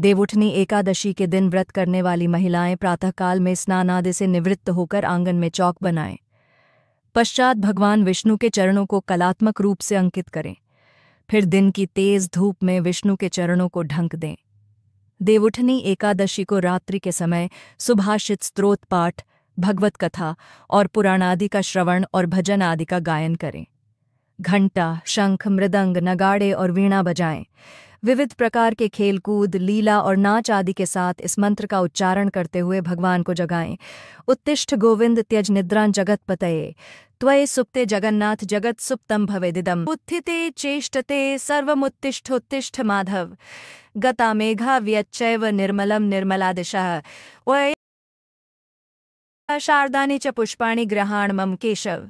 देवउठनी एकादशी के दिन व्रत करने वाली महिलाएं प्रातःकाल में स्नान आदि से निवृत्त होकर आंगन में चौक बनाएं। पश्चात भगवान विष्णु के चरणों को कलात्मक रूप से अंकित करें। फिर दिन की तेज धूप में विष्णु के चरणों को ढंक दें। देवउठनी एकादशी को रात्रि के समय सुभाषित स्तोत्र पाठ, भगवत कथा और पुराणादि का श्रवण और भजन आदि का गायन करें। घंटा, शंख, मृदंग, नगाड़े और वीणा बजाएं। विविध प्रकार के खेलकूद, लीला और नाच आदि के साथ इस मंत्र का उच्चारण करते हुए भगवान को जगाएं। उत्तिष्ठ गोविंद त्यज निद्रां जगत्पतये त्वये सुप्ते जगन्नाथ जगत सुप्तम भवेदिदम् उत्थिते चेष्टते सर्वमुत्तिष्ठोत्तिष्ठ माधव गता मेघा व्यच्चैव निर्मलं निर्मलादिशः वै शारदानि च पुष्पाणि ग्रहाण मम केशव।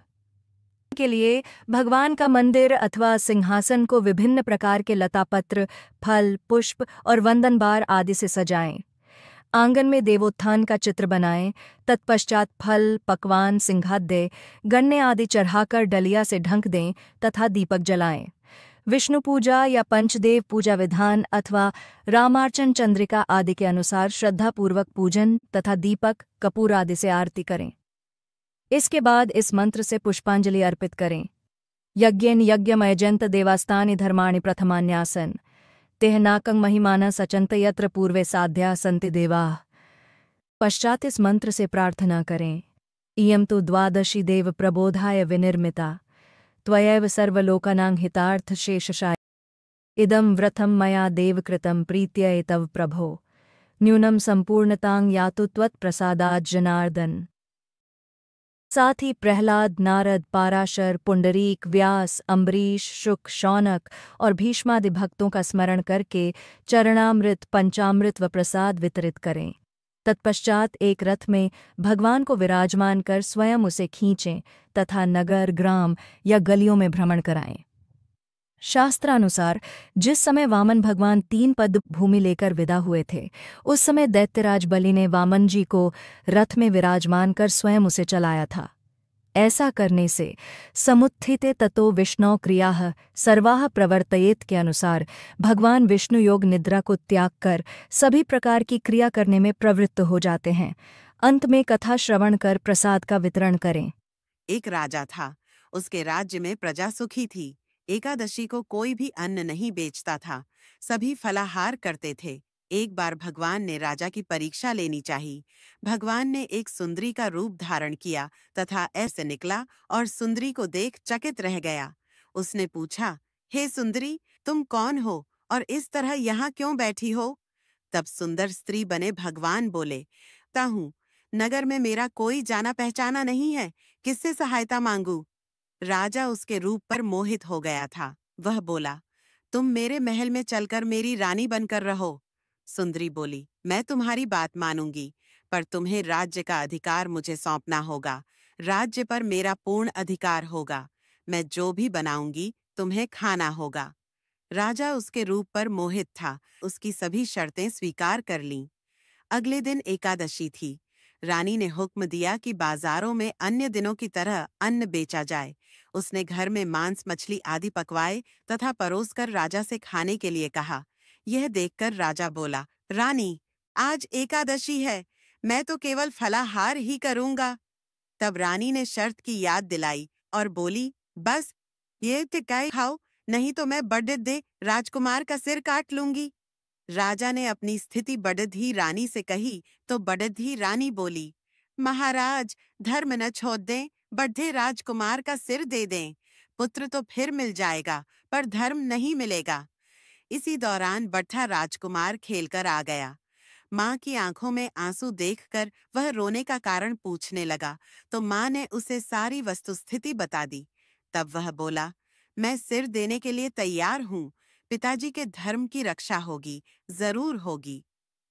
के लिए भगवान का मंदिर अथवा सिंहासन को विभिन्न प्रकार के लतापत्र, फल, पुष्प और वंदन बार आदि से सजाएं। आंगन में देवोत्थान का चित्र बनाएं। तत्पश्चात फल, पकवान, सिंघाद्य, गन्ने आदि चढ़ाकर डलिया से ढंक दें तथा दीपक जलाएं। विष्णु पूजा या पंचदेव पूजा विधान अथवा रामार्चन चंद्रिका आदि के अनुसार श्रद्धापूर्वक पूजन तथा दीपक, कपूर आदि से आरती करें। इसके बाद इस मंत्र से पुष्पांजलि अर्पित करें। यज्ञेन यज्ञमयजंत देवास्तानि धर्माणि प्रथमान्यासन तेह नाकं महिमानः सचन्त यत्र पूर्वे साध्या सन्ति देवाः। पश्चात इस मंत्र से प्रार्थना करें। इयं तु द्वादशी देव प्रबोधाय विनिर्मिता त्वयैव सर्वलोकानां हितार्थ शेषशाय इदं व्रतं मया देव कृतं प्रीत्यै तव प्रभो न्यूनं संपूर्णतां यातु त्वत्प्रसादात् जनार्दन। साथ ही प्रहलाद, नारद, पाराशर, पुंडरीक, व्यास, अम्बरीश, शुक, शौनक और भीष्मादि भक्तों का स्मरण करके चरणामृत, पंचामृत व प्रसाद वितरित करें। तत्पश्चात एक रथ में भगवान को विराजमान कर स्वयं उसे खींचें तथा नगर, ग्राम या गलियों में भ्रमण कराएं। शास्त्रानुसार जिस समय वामन भगवान 3 पद भूमि लेकर विदा हुए थे, उस समय दैत्यराज बलि ने वामन जी को रथ में विराजमान कर स्वयं उसे चलाया था। ऐसा करने से समुत्थिते ततो विष्णो क्रियाः सर्वाः प्रवर्तयेत के अनुसार भगवान विष्णु योग निद्रा को त्याग कर सभी प्रकार की क्रिया करने में प्रवृत्त हो जाते हैं। अंत में कथा श्रवण कर प्रसाद का वितरण करें। एक राजा था। उसके राज्य में प्रजा सुखी थी। एकादशी को कोई भी अन्न नहीं बेचता था। सभी फलाहार करते थे। एक बार भगवान ने राजा की परीक्षा लेनी चाहिए। भगवान ने एक सुंदरी का रूप धारण किया तथा ऐसे निकला और सुंदरी को देख चकित रह गया। उसने पूछा, हे सुंदरी, तुम कौन हो और इस तरह यहाँ क्यों बैठी हो? तब सुंदर स्त्री बने भगवान बोले, हूँ, नगर में मेरा कोई जाना पहचाना नहीं है, किससे सहायता मांगू? राजा उसके रूप पर मोहित हो गया था। वह बोला, तुम मेरे महल में चलकर मेरी रानी बनकर रहो। सुंदरी बोली, मैं तुम्हारी बात मानूंगी, पर तुम्हें राज्य का अधिकार मुझे सौंपना होगा। राज्य पर मेरा पूर्ण अधिकार होगा। मैं जो भी बनाऊंगी तुम्हें खाना होगा। राजा उसके रूप पर मोहित था। उसकी सभी शर्तें स्वीकार कर लीं। अगले दिन एकादशी थी। रानी ने हुक्म दिया कि बाजारों में अन्य दिनों की तरह अन्न बेचा जाए। उसने घर में मांस, मछली आदि पकवाए तथा परोसकर राजा से खाने के लिए कहा। यह देखकर राजा बोला, रानी, आज एकादशी है, मैं तो केवल फलाहार ही करूंगा। तब रानी ने शर्त की याद दिलाई और बोली, बस ये टिकाई खाओ, नहीं तो मैं बड़दे राजकुमार का सिर काट लूंगी। राजा ने अपनी स्थिति बड़धी रानी से कही तो बड़धी रानी बोली, महाराज, धर्म न छोड़ दें, बढ़े राजकुमार का सिर दे दें। पुत्र तो फिर मिल जाएगा, पर धर्म नहीं मिलेगा। इसी दौरान बढ़ा राजकुमार खेलकर आ गया। माँ की आंखों में आंसू देखकर वह रोने का कारण पूछने लगा तो माँ ने उसे सारी वस्तुस्थिति बता दी। तब वह बोला, मैं सिर देने के लिए तैयार हूँ। पिताजी के धर्म की रक्षा होगी, जरूर होगी।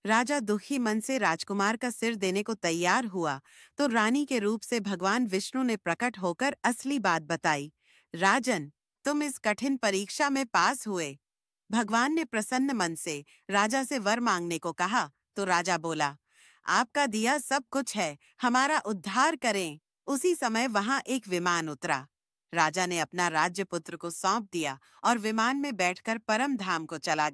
राजा दुखी मन से राजकुमार का सिर देने को तैयार हुआ तो रानी के रूप से भगवान विष्णु ने प्रकट होकर असली बात बताई। राजन, तुम इस कठिन परीक्षा में पास हुए। भगवान ने प्रसन्न मन से राजा से वर मांगने को कहा तो राजा बोला, आपका दिया सब कुछ है, हमारा उद्धार करें। उसी समय वहां एक विमान उतरा। राजा ने अपना राज्य पुत्र को सौंप दिया और विमान में बैठकर परम धाम को चला